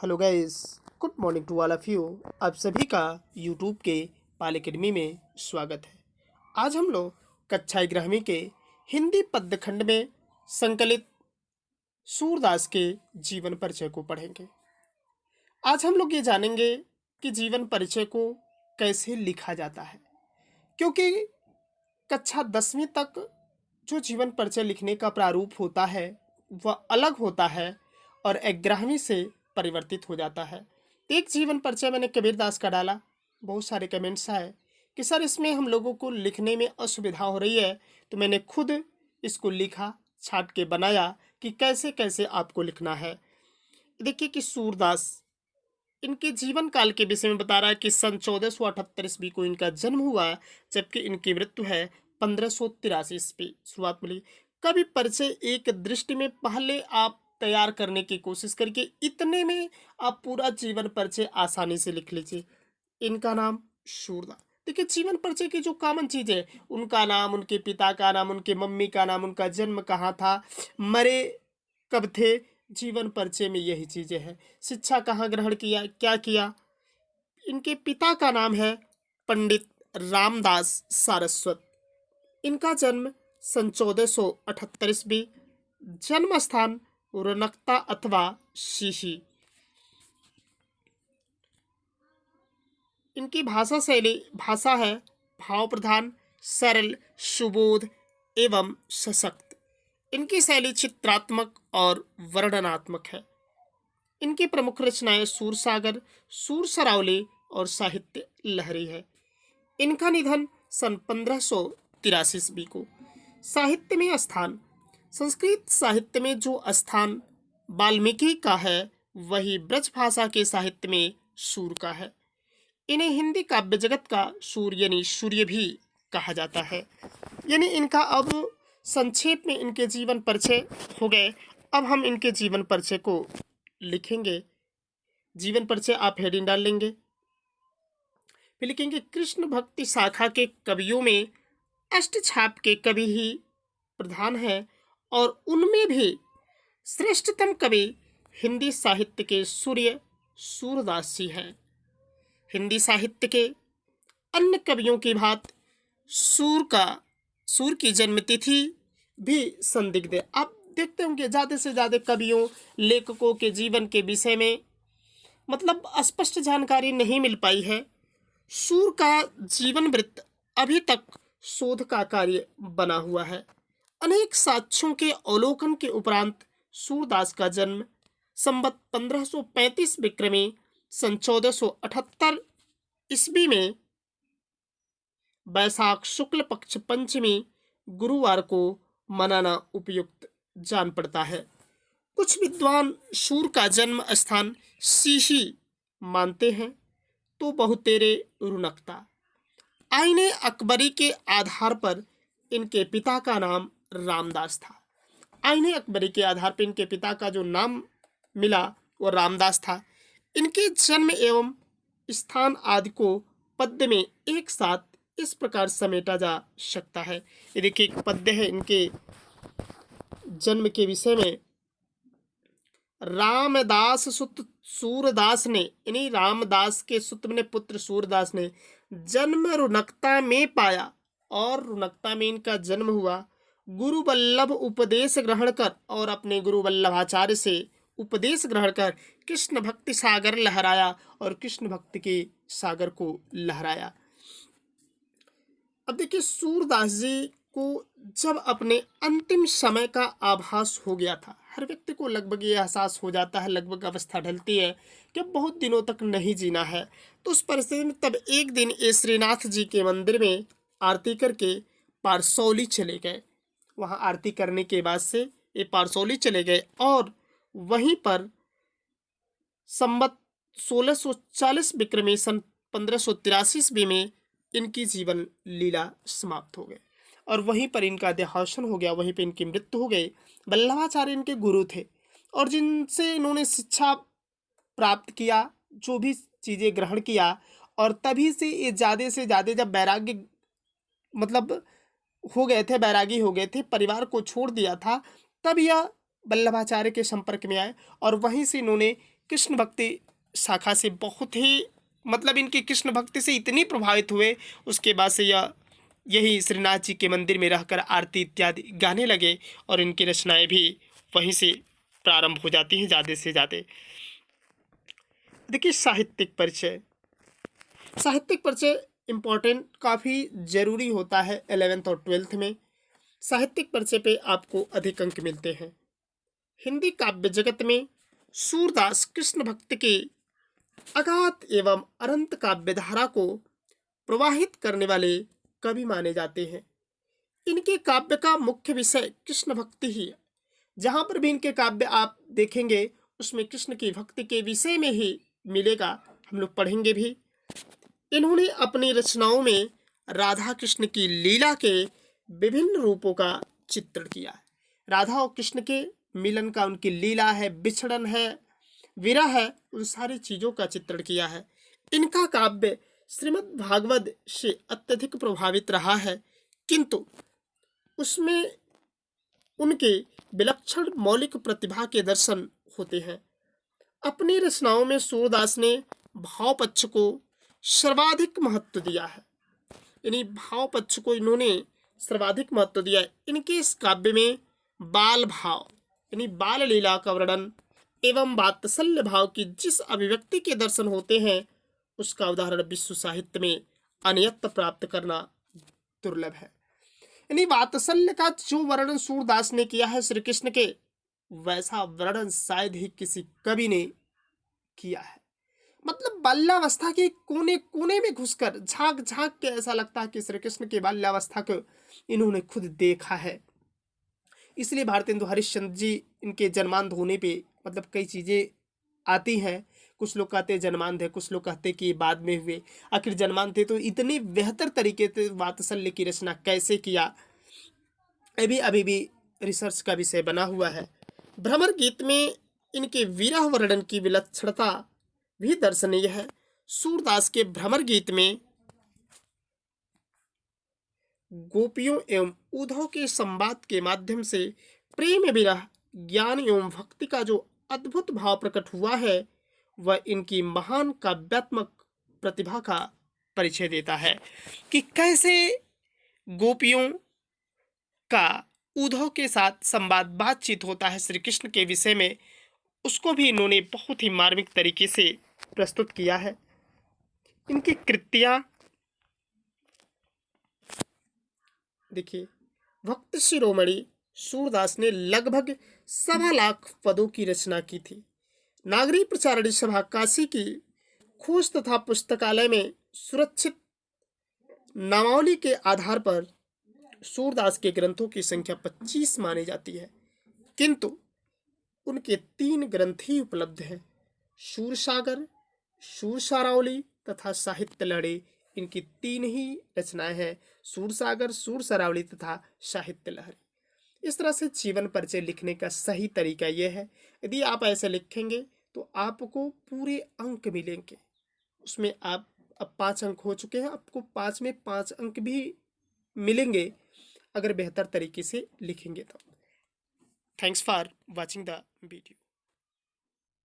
Hello guys, good morning to all of you. आप सभी का यूट्यूब के पाल एकेडमी में स्वागत है। आज हम लोग कक्षा 11वीं के हिंदी पद्य खंड में संकलित सूरदास के जीवन परिचय को पढ़ेंगे। आज हम लोग ये जानेंगे कि जीवन परिचय को कैसे लिखा जाता है, क्योंकि कक्षा 10वीं तक जो जीवन परिचय लिखने का प्रारूप होता है वह अलग होता है और 11वीं से परिवर्तित हो जाता है। तो एक जीवन परिचय मैंने कबीरदास का डाला, बहुत सारे कमेंट्स आए कि सर इसमें हम लोगों को लिखने में असुविधा हो रही है, तो मैंने खुद इसको लिखा, छाट के बनाया कि कैसे कैसे आपको लिखना है। देखिए कि सूरदास इनके जीवन काल के विषय में बता रहा है कि सन 1478 ईस्वी को इनका जन्म हुआ, जबकि इनकी मृत्यु है 1583 ईस्वी। शुरुआत मिली कवि परिचय एक दृष्टि में पहले आप तैयार करने की कोशिश करके इतने में आप पूरा जीवन परिचय आसानी से लिख लीजिए। इनका नाम सूरदास। देखिए जीवन परिचय की जो कॉमन चीज है, उनका नाम, उनके पिता का नाम, उनके मम्मी का नाम, उनका जन्म कहाँ था, मरे कब थे, जीवन परिचय में यही चीजें हैं। शिक्षा कहाँ ग्रहण किया, क्या किया। इनके पिता का नाम है पंडित रामदास सारस्वत। इनका जन्म सन 1478 ईस्वी। जन्म स्थान रुनकता अथवा शीशी। इनकी भाषा है भाव प्रधान, सरल, सुबोध एवं सशक्त। इनकी शैली चित्रात्मक और वर्णनात्मक है। इनकी प्रमुख रचनाएं सूरसागर, सूर सरावली और साहित्य लहरी है। इनका निधन सन 1583 ईस्वी को। साहित्य में स्थान, संस्कृत साहित्य में जो स्थान वाल्मीकि का है वही ब्रज भाषा के साहित्य में सूर का है। इन्हें हिंदी काव्य जगत का सूर यानी सूर्य भी कहा जाता है। यानी इनका अब संक्षेप में इनके जीवन परिचय हो गए। अब हम इनके जीवन परिचय को लिखेंगे। जीवन परिचय आप हेडिंग डाल लेंगे, फिर लिखेंगे कृष्ण भक्ति शाखा के कवियों में अष्टछाप के कवि ही प्रधान है और उनमें भी श्रेष्ठतम कवि हिंदी साहित्य के सूर्य सूरदास जी हैं। हिंदी साहित्य के अन्य कवियों की भांति सूर की जन्मतिथि भी संदिग्ध है। आप देखते होंगे ज़्यादा से ज़्यादा कवियों, लेखकों के जीवन के विषय में मतलब स्पष्ट जानकारी नहीं मिल पाई है। सूर का जीवन वृत्त अभी तक शोध का कार्य बना हुआ है। अनेक साक्ष्यों के अवलोकन के उपरांत सूरदास का जन्म संवत 1535 विक्रमी सन 1478 ईस्वी में वैशाख शुक्ल पक्ष पंचमी गुरुवार को मनाना उपयुक्त जान पड़ता है। कुछ विद्वान सूर का जन्म स्थान शीशी मानते हैं तो बहुतेरे रुनकता। आईने अकबरी के आधार पर इनके पिता का नाम रामदास था। आईने अकबरी के आधार पर इनके पिता का जो नाम मिला वो रामदास था। इनके जन्म एवं स्थान आदि को पद्य में एक साथ इस प्रकार समेटा जा सकता है। ये देखिए एक पद्य है इनके जन्म के विषय में। रामदास सुत सूरदास ने, यानी रामदास के सुत ने पुत्र सूरदास ने जन्म रुनकता में पाया और रुनकता में इनका जन्म हुआ। गुरु वल्लभ उपदेश ग्रहण कर और अपने गुरु वल्लभाचार्य से उपदेश ग्रहण कर कृष्ण भक्ति सागर लहराया और कृष्ण भक्ति के सागर को लहराया। अब देखिए सूरदास जी को जब अपने अंतिम समय का आभास हो गया था, हर व्यक्ति को लगभग ये एहसास हो जाता है, लगभग अवस्था ढलती है कि बहुत दिनों तक नहीं जीना है, तो उस परिस्थिति में तब एक दिन ये श्रीनाथ जी के मंदिर में आरती करके पारसौली चले गए। वहाँ आरती करने के बाद से ये पारसौली चले गए और वहीं पर संवत 1640 विक्रमी सन 1583 ईस्वी में इनकी जीवन लीला समाप्त हो गई और वहीं पर इनका देहावसान हो गया, वहीं पर इनकी मृत्यु हो गई। वल्लभाचार्य इनके गुरु थे और जिनसे इन्होंने शिक्षा प्राप्त किया, जो भी चीज़ें ग्रहण किया, और तभी से ये ज़्यादा से ज़्यादा जब वैराग्य मतलब हो गए थे, बैरागी हो गए थे, परिवार को छोड़ दिया था, तब यह वल्लभाचार्य के संपर्क में आए और वहीं से इन्होंने कृष्ण भक्ति शाखा से बहुत ही मतलब इनकी कृष्ण भक्ति से इतनी प्रभावित हुए, उसके बाद से यही श्रीनाथ जी के मंदिर में रहकर आरती इत्यादि गाने लगे और इनकी रचनाएं भी वहीं से प्रारंभ हो जाती हैं ज़्यादा से ज़्यादा। देखिए साहित्यिक परिचय इम्पोर्टेंट काफ़ी ज़रूरी होता है 11th और 12th में। साहित्यिक परिचय पे आपको अधिक अंक मिलते हैं। हिंदी काव्य जगत में सूरदास कृष्ण भक्त के अगाध एवं अनंत काव्य धारा को प्रवाहित करने वाले कवि माने जाते हैं। इनके काव्य का मुख्य विषय कृष्ण भक्ति ही है। जहाँ पर भी इनके काव्य आप देखेंगे उसमें कृष्ण की भक्ति के विषय में ही मिलेगा, हम लोग पढ़ेंगे भी। इन्होंने अपनी रचनाओं में राधा कृष्ण की लीला के विभिन्न रूपों का चित्रण किया है। राधा और कृष्ण के मिलन का उनकी लीला है, बिछड़न है, विरह है, उन सारी चीज़ों का चित्रण किया है। इनका काव्य श्रीमद् भागवत से अत्यधिक प्रभावित रहा है, किंतु उसमें उनके विलक्षण मौलिक प्रतिभा के दर्शन होते हैं। अपनी रचनाओं में सूरदास ने भाव पक्ष को सर्वाधिक महत्व दिया है। यानी भाव पक्ष को इन्होंने सर्वाधिक महत्व दिया है। इनके इस काव्य में बाल भाव यानी बाल लीला का वर्णन एवं वात्सल्य भाव की जिस अभिव्यक्ति के दर्शन होते हैं उसका उदाहरण विश्व साहित्य में अन्यत्र प्राप्त करना दुर्लभ है। यानी वात्सल्य का जो वर्णन सूरदास ने किया है श्री कृष्ण के, वैसा वर्णन शायद ही किसी कवि ने किया है। मतलब बाल्यावस्था के कोने कोने में घुसकर झांक झांक के ऐसा लगता है कि श्री कृष्ण के बाल्यावस्था को इन्होंने खुद देखा है। इसलिए भारतेंदु हरिश्चंद्र जी इनके जन्मांध होने पे मतलब कई चीज़ें आती हैं। कुछ लोग कहते हैं जन्मांध है, कुछ लोग कहते हैं कि बाद में हुए। आखिर जन्मांध थे तो इतने बेहतर तरीके से वात्सल्य की रचना कैसे किया, अभी भी रिसर्च का विषय बना हुआ है। भ्रमर गीत में इनके विरह वर्णन की विलक्षणता भी दर्शनीय है। सूरदास के भ्रमर गीत में गोपियों एवं उद्धव के संवाद के माध्यम से प्रेम, विरह, ज्ञान एवं भक्ति का जो अद्भुत भाव प्रकट हुआ है वह इनकी महान काव्यात्मक प्रतिभा का परिचय देता है कि कैसे गोपियों का उद्धव के साथ संवाद बातचीत होता है श्री कृष्ण के विषय में, उसको भी इन्होंने बहुत ही मार्मिक तरीके से प्रस्तुत किया है। इनकी कृतियाँ देखिए, भक्त शिरोमणि सूरदास ने लगभग 1.25 लाख पदों की रचना की थी। नागरी प्रचारणी सभा काशी की खोज तथा पुस्तकालय में सुरक्षित नामावली के आधार पर सूरदास के ग्रंथों की संख्या 25 मानी जाती है, किंतु उनके 3 ग्रंथ ही उपलब्ध हैं। शूरसागर, शूरसारावली तथा साहित्य लहरी, इनकी 3 ही रचनाएं हैं, शूरसागर, शूरसारावली तथा साहित्य लहरी। इस तरह से जीवन परिचय लिखने का सही तरीका यह है, यदि आप ऐसे लिखेंगे तो आपको पूरे अंक मिलेंगे। उसमें आप अब 5 अंक हो चुके हैं, आपको 5 में 5 अंक भी मिलेंगे अगर बेहतर तरीके से लिखेंगे तो। Thanks for watching the video.